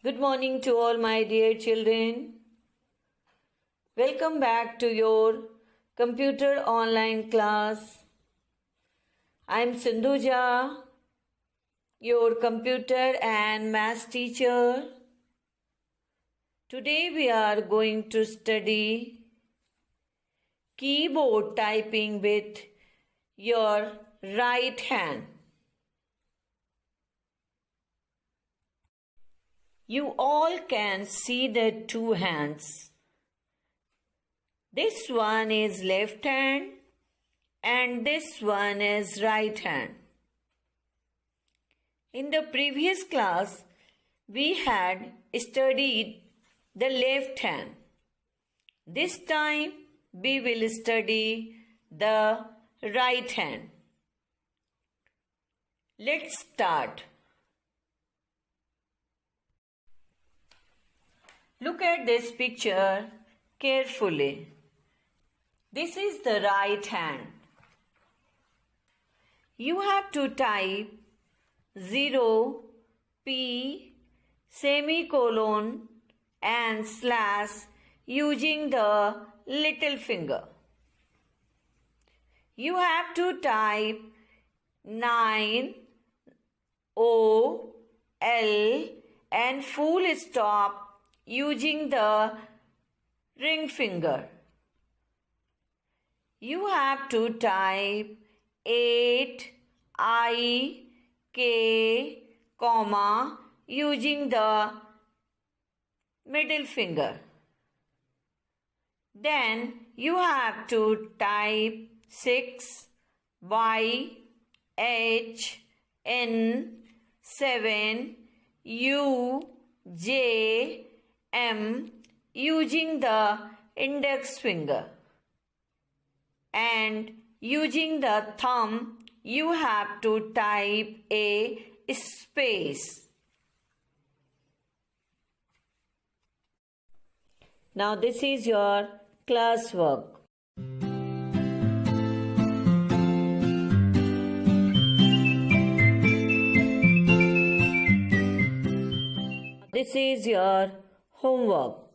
Good morning to all my dear children. Welcome back to your computer online class. I am Sindhuja, your computer and maths teacher. Today we are going to study keyboard typing with your right hand. You all can see the two hands. This one is left hand and this one is right hand. In the previous class, we had studied the left hand. This time, we will study the right hand. Let's start. Look at this picture carefully. This is the right hand. You have to type 0, P, semicolon and slash using the little finger. You have to type 9, O, L and full stop using the ring finger. You have to type 8, I, K, comma using the middle finger. Then you have to type 6, Y, H, N, 7, U, J, M using the index finger. And using the thumb, you have to type a space. Now this is your classwork. This is your homework.